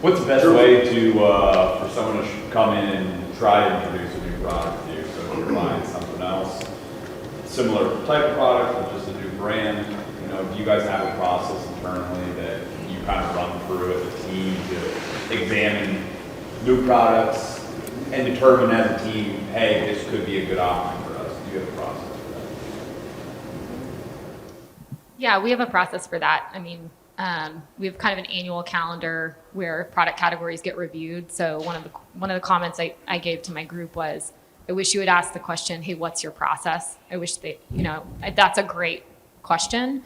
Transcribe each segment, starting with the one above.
What's the best way to for someone to come in and try to introduce a new product to you? So if you're buying something else, similar type of product, but just a new brand, do you guys have a process internally that you kind of run through as a team to examine new products and determine as a team, hey, this could be a good offering for us? Do you have a process for that? Yeah, we have a process for that. I mean, we have kind of an annual calendar where product categories get reviewed. So one of the comments I gave to my group was, I wish you would ask the question, hey, what's your process? I wish that's a great question.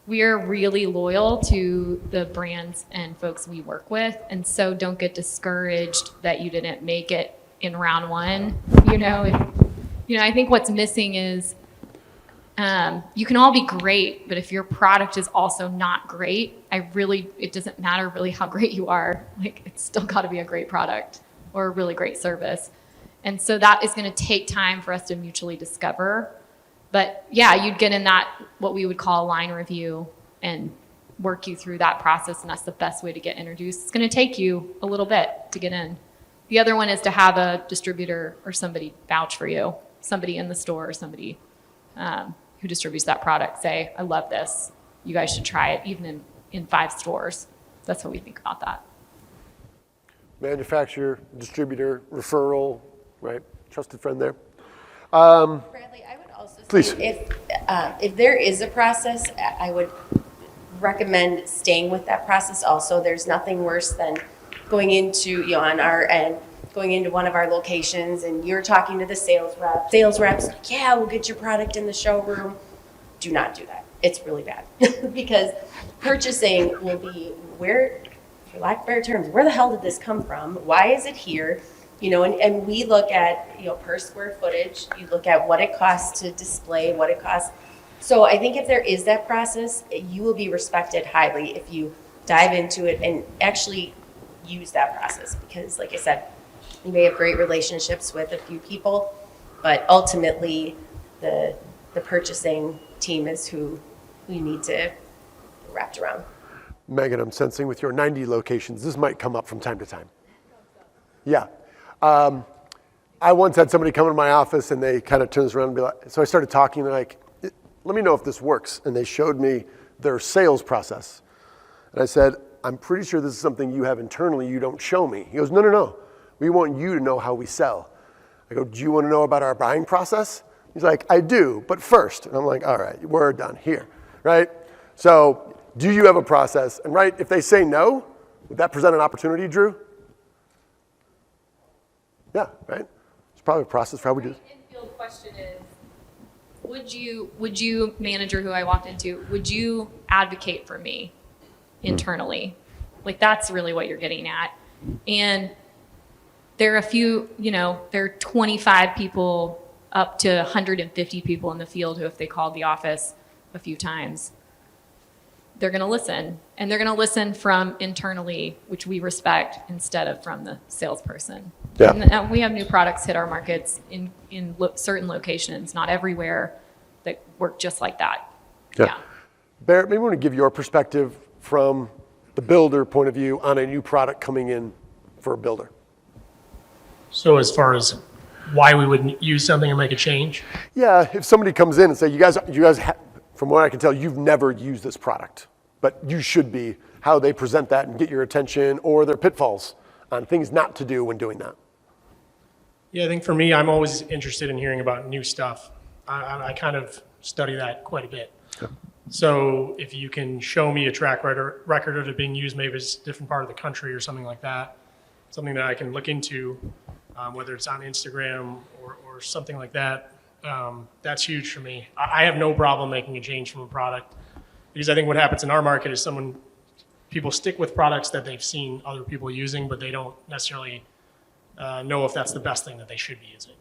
We are really loyal to the brands and folks we work with. And so don't get discouraged that you didn't make it in round one. I think what's missing is, you can all be great, but if your product is also not great, it doesn't matter really how great you are. Like, it's still got to be a great product or a really great service. And so that is going to take time for us to mutually discover. But yeah, you'd get in that, what we would call a line review, and work you through that process. And that's the best way to get introduced. It's going to take you a little bit to get in. The other one is to have a distributor or somebody vouch for you, somebody in the store or somebody who distributes that product say, I love this. You guys should try it, even in 5 stores. That's what we think about that. Manufacturer, distributor, referral, right? Trusted friend there. Bradley, I would also Please. say if there is a process, I would recommend staying with that process also. There's nothing worse than going into, on our end, going into one of our locations and you're talking to the sales rep. Sales reps, yeah, we'll get your product in the showroom. Do not do that. It's really bad because purchasing will be where, for lack of better terms, where the hell did this come from? Why is it here? And we look at, per square footage, you look at what it costs to display, what it costs. So I think if there is that process, you will be respected highly if you dive into it and actually use that process because, like I said, you may have great relationships with a few people, but ultimately the purchasing team is who you need to wrap around. Meagan, I'm sensing with your 90 locations, this might come up from time to time. Yeah. I once had somebody come into my office and they kind of turns around and be like, so I started talking, they're like, let me know if this works. And they showed me their sales process. And I said, I'm pretty sure this is something you have internally you don't show me. He goes, no. We want you to know how we sell. I go, do you want to know about our buying process? He's like, I do, but first. And I'm like, all right, we're done here, right? So do you have a process? And right, if they say no, would that present an opportunity, Drew? Yeah, right? It's probably a process for how we do it. The infield question is, would you, manager who I walked into, would you advocate for me internally? Like, that's really what you're getting at. And there are a few, there are 25 people up to 150 people in the field who, if they called the office a few times, they're going to listen. And they're going to listen from internally, which we respect, instead of from the salesperson. Yeah. And we have new products hit our markets in certain locations, not everywhere, that work just like that. Yeah. Barrett, maybe you want to give your perspective from the builder point of view on a new product coming in for a builder. So as far as why we would use something or make a change? Yeah, if somebody comes in and say, you guys, from what I can tell, you've never used this product, but you should be, how they present that and get your attention, or their pitfalls on things not to do when doing that. Yeah, I think for me, I'm always interested in hearing about new stuff. I kind of study that quite a bit. Okay. So if you can show me a track record of it being used, maybe it's a different part of the country or something like that, something that I can look into, whether it's on Instagram or something like that, that's huge for me. I have no problem making a change from a product because I think what happens in our market is people stick with products that they've seen other people using, but they don't necessarily know if that's the best thing that they should be using.